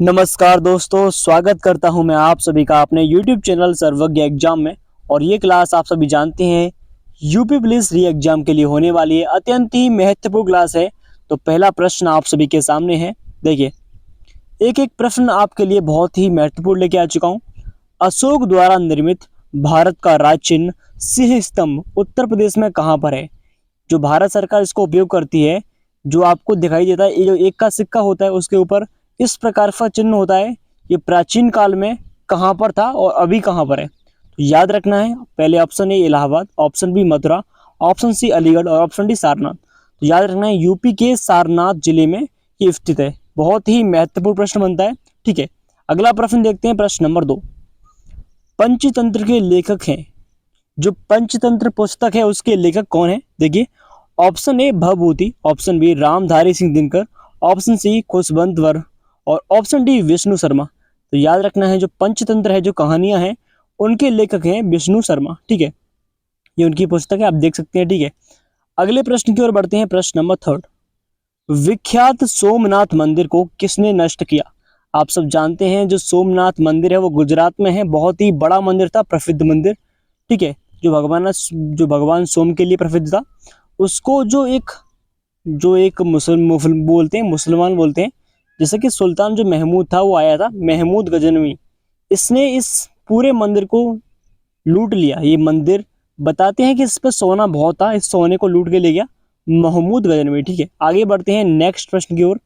नमस्कार दोस्तों, स्वागत करता हूं मैं आप सभी का अपने YouTube चैनल सर्वज्ञ एग्जाम में। और ये क्लास आप सभी जानते हैं यूपी पुलिस री एग्जाम के लिए होने वाली है। अत्यंत ही महत्वपूर्ण क्लास है। तो पहला प्रश्न आप सभी के सामने है। देखिए, एक एक प्रश्न आपके लिए बहुत ही महत्वपूर्ण लेके आ चुका हूँ। अशोक द्वारा निर्मित भारत का राज चिन्ह सिंह स्तंभ उत्तर प्रदेश में कहाँ पर है? जो भारत सरकार इसको उपयोग करती है, जो आपको दिखाई देता है, ये जो एक का सिक्का होता है उसके ऊपर इस प्रकार का चिन्ह होता है। ये प्राचीन काल में कहाँ पर था और अभी कहाँ पर है? तो याद रखना है। पहले option A Allahabad, option B Mathura, option C Aligarh और ऑप्शन डी सारनाथ। तो याद रखना है यूपी के सारनाथ जिले में ये स्थित है। बहुत ही महत्वपूर्ण प्रश्न बनता है। ठीक है, अगला प्रश्न देखते हैं। प्रश्न नंबर 2, पंचतंत्र के लेखक हैं। जो पंचतंत्र पुस्तक है उसके लेखक कौन है? देखिए, option A Bhavabhuti, option B Ramdhari Singh Dinkar, option C Khushwant Verma और ऑप्शन डी विष्णु शर्मा। तो याद रखना है जो पंचतंत्र है, जो कहानियां हैं, उनके लेखक हैं विष्णु शर्मा। ठीक है, ये उनकी पुस्तक है, आप देख सकते हैं। ठीक है, अगले प्रश्न की ओर बढ़ते हैं। प्रश्न नंबर 3, विख्यात सोमनाथ मंदिर को किसने नष्ट किया? आप सब जानते हैं जो सोमनाथ मंदिर है वो गुजरात में है। बहुत ही बड़ा मंदिर था, प्रसिद्ध मंदिर। ठीक है, जो भगवान सोम के लिए प्रसिद्ध था, उसको जो एक मुसलमान बोलते हैं, जैसे कि सुल्तान जो महमूद था वो आया था, महमूद गजनवी, इसने इस पूरे मंदिर को लूट लिया। ये मंदिर बताते हैं कि इस पर सोना बहुत था, इस सोने को लूट के ले गया महमूद गजनवी। ठीक है, आगे बढ़ते हैं नेक्स्ट प्रश्न की ओर।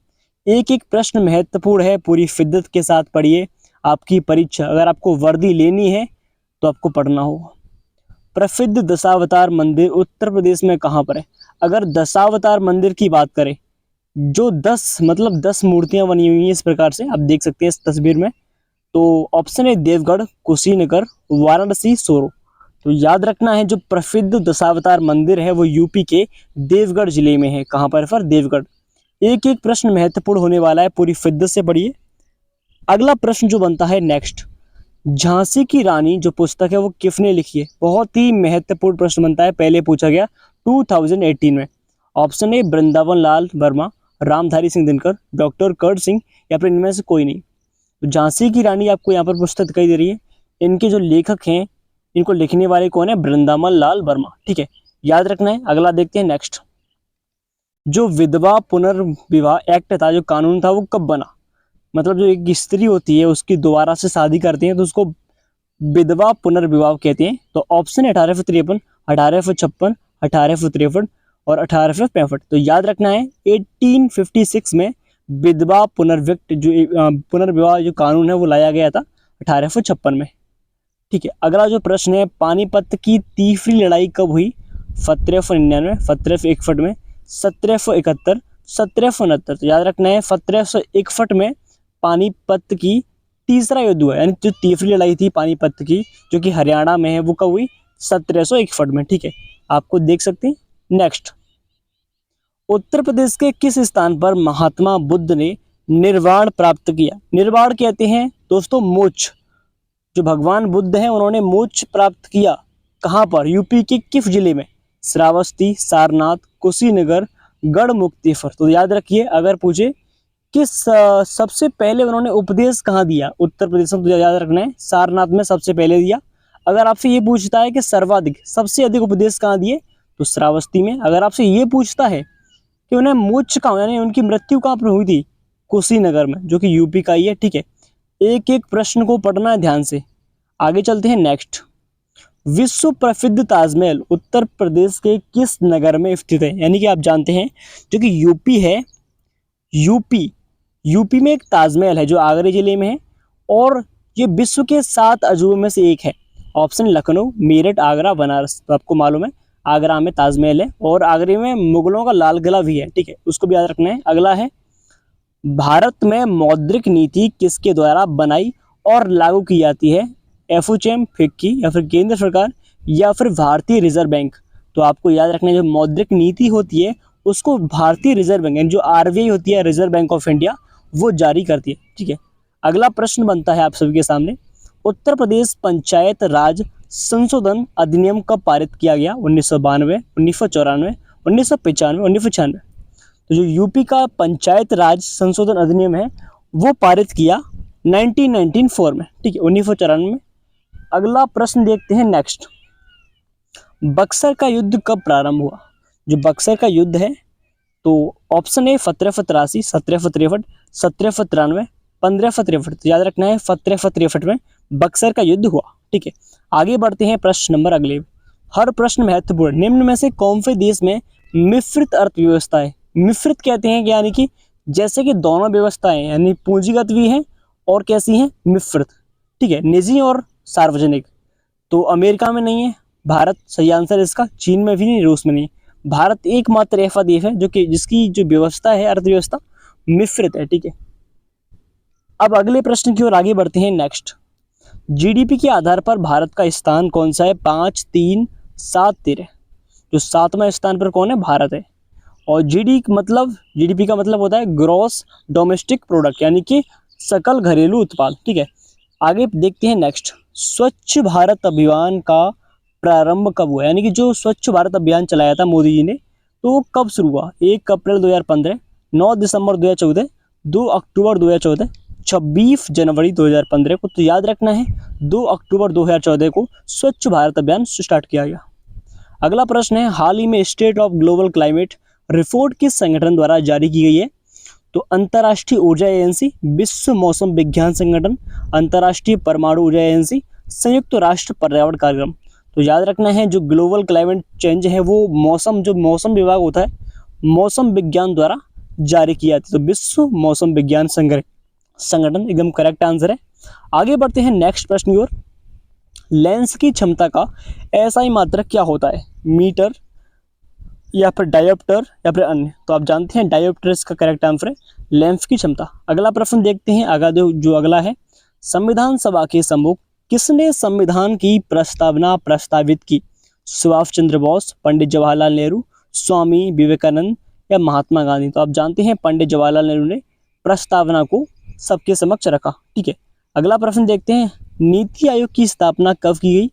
एक एक प्रश्न महत्वपूर्ण है, पूरी शिद्दत के साथ पढ़िए। आपकी परीक्षा, अगर आपको वर्दी लेनी है तो आपको पढ़ना होगा। प्रसिद्ध दशावतार मंदिर उत्तर प्रदेश में कहाँ पर है? अगर दशावतार मंदिर की बात करें, जो 10 मूर्तियां बनी हुई हैं, इस प्रकार से आप देख सकते हैं इस तस्वीर में। तो ऑप्शन है देवगढ़, कुशीनगर, वाराणसी, सोरो। तो याद रखना है जो प्रसिद्ध दशावतार मंदिर है वो यूपी के देवगढ़ जिले में है। कहाँ पर? देवगढ़। एक एक प्रश्न महत्वपूर्ण होने वाला है, पूरी शिद्दत से पढ़िए। अगला प्रश्न जो बनता है नेक्स्ट, झांसी की रानी जो पुस्तक है वो किसने लिखी है? बहुत ही महत्वपूर्ण प्रश्न बनता है, पहले पूछा गया 2018 में। Option A Vrindavan Lal Verma, Ramdhari Singh Dinkar, doctor Karan Singh या फिर इनमें से कोई नहीं। तो झांसी की रानी आपको यहाँ पर पुस्तक दिखाई दे रही है। इनके जो लेखक हैं, इनको लिखने वाले कौन है? वृंदावन लाल वर्मा। ठीक है, याद रखना है। अगला देखते हैं नेक्स्ट, जो विधवा पुनर्विवाह एक्ट था, जो कानून था, वो कब बना? मतलब जो एक स्त्री होती है उसकी दोबारा से शादी करते हैं तो उसको विधवा पुनर्विवाह कहते हैं। तो ऑप्शन है 1853, 1856, 1853 और 1865। तो याद रखना है 1856 में विधवा पुनर्विवाह जो कानून है वो लाया गया था 1856 में। ठीक है, अगला जो प्रश्न है, पानीपत की तीसरी लड़ाई कब हुई? 1799, 1761 में, 1771, 1769। तो याद रखना है 1761 में पानीपत की तीसरा युद्ध हुआ, यानी जो तीसरी लड़ाई थी पानीपत की, जो कि हरियाणा में है, वो कब हुई? 1761 में। ठीक है, आपको देख सकते हैं। नेक्स्ट, उत्तर प्रदेश के किस स्थान पर महात्मा बुद्ध ने निर्वाण प्राप्त किया? निर्वाण कहते हैं दोस्तों मोक्ष। जो भगवान बुद्ध हैं उन्होंने मोक्ष प्राप्त किया कहाँ पर? यूपी के किस जिले में? श्रावस्ती, सारनाथ, कुशीनगर, गढ़मुक्तेश्वर। तो याद रखिए, अगर पूछे किस सबसे पहले उन्होंने उपदेश कहाँ दिया उत्तर प्रदेश में, तो याद रखना है सारनाथ में सबसे पहले दिया। अगर आपसे ये पूछता है कि सर्वाधिक, सबसे अधिक उपदेश कहाँ दिए, तो श्रावस्ती में। अगर आपसे ये पूछता है कि उन्हें मोक्ष कहाँ, यानी उनकी मृत्यु कहाँ पर हुई थी, कुशीनगर में, जो कि यूपी का ही है। ठीक है, एक एक प्रश्न को पढ़ना है ध्यान से। आगे चलते हैं नेक्स्ट, विश्व प्रसिद्ध ताजमहल उत्तर प्रदेश के किस नगर में स्थित है? यानी कि आप जानते हैं जो कि यूपी है, यूपी में एक ताजमहल है जो आगरा जिले में है, और ये विश्व के 7 अजूबों में से एक है। ऑप्शन लखनऊ, मेरठ, आगरा, बनारस। तो आपको मालूम है आगरा में ताजमहल है, और आगरे में मुगलों का लाल किला भी है। ठीक है, उसको भी याद रखना है। अगला है, भारत में मौद्रिक नीति किसके द्वारा बनाई और लागू की जाती है? एफओचेम, फिक्की या फिर केंद्र सरकार या फिर भारतीय रिजर्व बैंक। तो आपको याद रखना है जो मौद्रिक नीति होती है उसको भारतीय रिजर्व बैंक, यानी जो आरबीआई होती है, रिजर्व बैंक ऑफ इंडिया, वो जारी करती है। ठीक है, अगला प्रश्न बनता है आप सभी के सामने, उत्तर प्रदेश पंचायत राज संशोधन अधिनियम कब पारित किया गया? 1992, 1994, 1995, 1996। तो जो यूपी का पंचायत राज संशोधन अधिनियम है वो पारित किया 1994 में, ठीक है, 1994 में। अगला प्रश्न देखते हैं नेक्स्ट, बक्सर का युद्ध कब प्रारंभ हुआ? जो बक्सर का युद्ध है, तो ऑप्शन ए 1783, 1753, 1793, 1553। तो याद रखना है 1753 में बक्सर का युद्ध हुआ, ठीक है। आगे बढ़ते हैं प्रश्न नंबर अगले। हर प्रश्न महत्वपूर्ण, निम्न में से कौन से देश में मिश्रित अर्थव्यवस्था है? मिश्रित कहते हैं कि यानी कि जैसे कि दोनों व्यवस्थाएं यानी पूंजीगत भी हैं और कैसी हैं, मिश्रित, ठीक है, निजी और सार्वजनिक। तो अमेरिका में नहीं है भारत, सही आंसर इसका। चीन में भी नहीं, रूस में नहीं। भारत एकमात्र ऐसा देश है जो कि जिसकी जो व्यवस्था है, अर्थव्यवस्था मिश्रित है, ठीक है। अब अगले प्रश्न की ओर आगे बढ़ते हैं नेक्स्ट, जीडीपी के आधार पर भारत का स्थान कौन सा है? 5, 3, 7, 13। जो 7वां स्थान पर कौन है? भारत है। और जीडीपी का मतलब होता है ग्रॉस डोमेस्टिक प्रोडक्ट, यानी कि सकल घरेलू उत्पाद, ठीक है। आगे देखते हैं नेक्स्ट, स्वच्छ भारत अभियान का प्रारंभ कब हुआ? यानी कि जो स्वच्छ भारत अभियान चलाया था मोदी जी ने, तो वो कब शुरू हुआ? 1 अप्रैल 2015, 9 दिसंबर 2014, 2 अक्टूबर 2014, 26 जनवरी 2015 को। तो याद रखना है 2 अक्टूबर 2014 को स्वच्छ भारत अभियान स्टार्ट किया गया। अगला प्रश्न है, हाल ही में state of global climate report किस संगठन द्वारा जारी की गई है? तो अंतर्राष्ट्रीय ऊर्जा एजेंसी, विश्व मौसम विज्ञान संगठन, अंतर्राष्ट्रीय परमाणु ऊर्जा एजेंसी, संयुक्त राष्ट्र पर्यावरण कार्यक्रम। तो याद रखना है जो ग्लोबल क्लाइमेट चेंज है वो मौसम विभाग होता है, मौसम विज्ञान द्वारा जारी किया जाता है। तो विश्व मौसम विज्ञान संगठन एकदम करेक्ट आंसर है। आगे बढ़ते हैं नेक्स्ट प्रश्न की ओर, लेंस की क्षमता का एसआई मात्रक क्या होता है? मीटर या फिर डायोप्टर या फिर अन्य? तो आप जानते हैं डायोप्टर इसका करेक्ट आंसर है, लेंस की क्षमता। अगला प्रश्न देखते हैं, जो अगला है, संविधान सभा के सम्मुख किसने संविधान की प्रस्तावना प्रस्तावित की? सुभाष चंद्र बोस, पंडित जवाहरलाल नेहरू, स्वामी विवेकानंद या महात्मा गांधी? तो आप जानते हैं पंडित जवाहरलाल नेहरू ने प्रस्तावना को सबके समक्ष रखा, ठीक है। अगला प्रश्न देखते हैं, नीति आयोग की स्थापना कब की गई?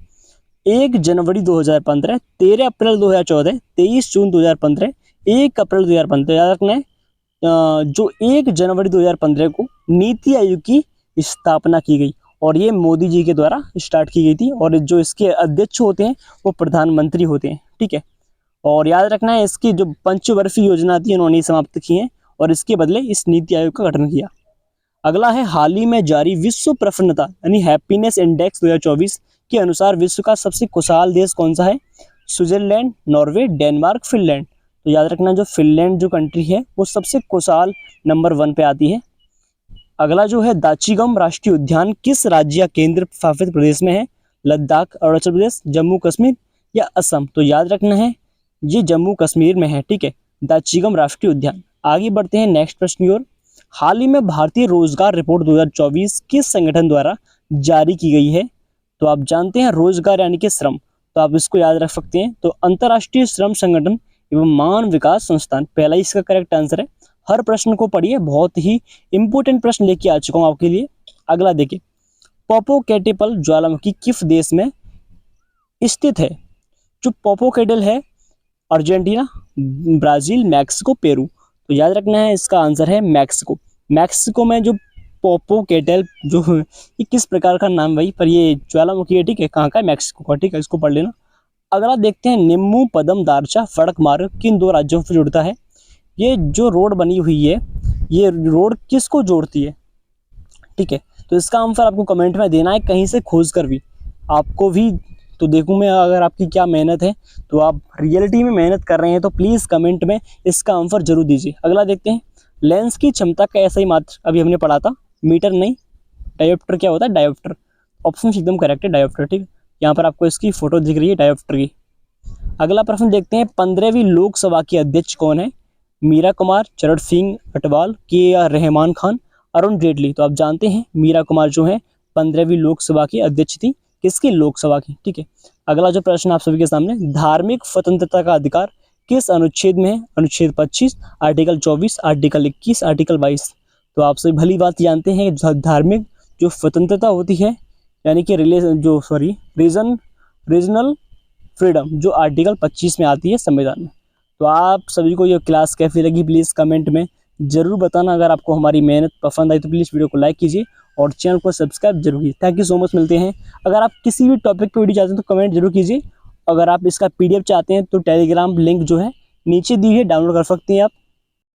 1 जनवरी 2015, 13 अप्रैल 2014, 23 जून 2015, 1 अप्रैल 2015। याद रखना है जो 1 जनवरी 2015 को नीति आयोग की स्थापना की गई और ये मोदी जी के द्वारा स्टार्ट की गई थी, और जो इसके अध्यक्ष होते हैं वो प्रधानमंत्री होते हैं, ठीक है। और याद रखना है इसकी जो पंचवर्षीय योजना थी उन्होंने समाप्त की है और इसके बदले इस नीति आयोग का गठन किया। अगला है, हाल ही में जारी विश्व प्रसन्नता यानी हैप्पीनेस इंडेक्स 2024 के अनुसार विश्व का सबसे खुशहाल देश कौन सा है? Switzerland, Norway, Denmark, Finland? तो याद रखना जो फिनलैंड जो कंट्री है वो सबसे खुशहाल नंबर 1 पे आती है। अगला जो है, दाचीगम राष्ट्रीय उद्यान किस राज्य या केंद्र शासित प्रदेश में है? लद्दाख, अरुणाचल प्रदेश, जम्मू कश्मीर या असम? तो याद रखना है ये जम्मू कश्मीर में है, ठीक है, दाचीगम राष्ट्रीय उद्यान। आगे बढ़ते हैं नेक्स्ट प्रश्न की ओर, हाल ही में भारतीय रोजगार रिपोर्ट 2024 किस संगठन द्वारा जारी की गई है? तो आप जानते हैं रोजगार यानी कि श्रम, तो आप इसको याद रख सकते हैं। तो अंतर्राष्ट्रीय श्रम संगठन एवं मानव विकास संस्थान, पहला इसका करेक्ट आंसर है। हर प्रश्न को पढ़िए, बहुत ही इंपोर्टेंट प्रश्न लेके आ चुका हूँ आपके लिए। अगला देखिए, पोपोकेटेपल ज्वालामुखी किस देश में स्थित है? जो पोपोकेटल है, अर्जेंटीना, ब्राजील, मैक्सिको, पेरू? तो याद रखना है इसका आंसर है मैक्सिको। मैक्सिको में जो पोपोकेटल जो ये किस प्रकार का नाम भाई, पर ये ज्वालामुखी है, ठीक है, कहाँ का है? मैक्सिको का, ठीक है, इसको पढ़ लेना। अगला देखते हैं, निम्बू पदम दारचा सड़क मार्ग किन 2 राज्यों से जुड़ता है? ये जो रोड बनी हुई है ये रोड किसको जोड़ती है, ठीक है? तो इसका आंसर आपको कमेंट में देना है, कहीं से खोज कर भी आपको भी तो देखूँ मैं अगर आपकी क्या मेहनत है, तो आप रियलिटी में मेहनत कर रहे हैं तो प्लीज़ कमेंट में इसका आंसर जरूर दीजिए। अगला देखते हैं, लेंस की क्षमता का ऐसा ही मात्र अभी हमने पढ़ा था, मीटर नहीं, डायोप्टर क्या होता है? डायोप्टर। ऑप्शन एकदम करेक्ट है, डायोप्टर, ठीक है। यहाँ पर आपको इसकी फोटो दिख रही है डायोप्टर की। अगला प्रश्न देखते हैं, 15वीं लोकसभा के अध्यक्ष कौन है? मीरा कुमार, चरण सिंह अटवाल, के आर रहमान खान, अरुण जेटली? तो आप जानते हैं मीरा कुमार जो है 15वीं लोकसभा की अध्यक्ष थी, किसकी? लोकसभा की, ठीक है। अगला जो प्रश्न आप सभी के सामने, धार्मिक स्वतंत्रता का अधिकार किस अनुच्छेद में है? अनुच्छेद 25, आर्टिकल 24, आर्टिकल 21, आर्टिकल 22? तो आप सभी भली बात जानते हैं धार्मिक जो स्वतंत्रता होती है यानी कि रीजनल फ्रीडम जो आर्टिकल 25 में आती है संविधान में। तो आप सभी को ये क्लास कैसी लगी प्लीज़ कमेंट में ज़रूर बताना। अगर आपको हमारी मेहनत पसंद आई तो प्लीज़ वीडियो को लाइक कीजिए और चैनल को सब्सक्राइब जरूर कीजिए। थैंक यू सो मच, मिलते हैं। अगर आप किसी भी टॉपिक पे वीडियो चाहते हैं तो कमेंट जरूर कीजिए। अगर आप इसका PDF चाहते हैं तो टेलीग्राम लिंक जो है नीचे दी है, डाउनलोड कर सकते हैं आप।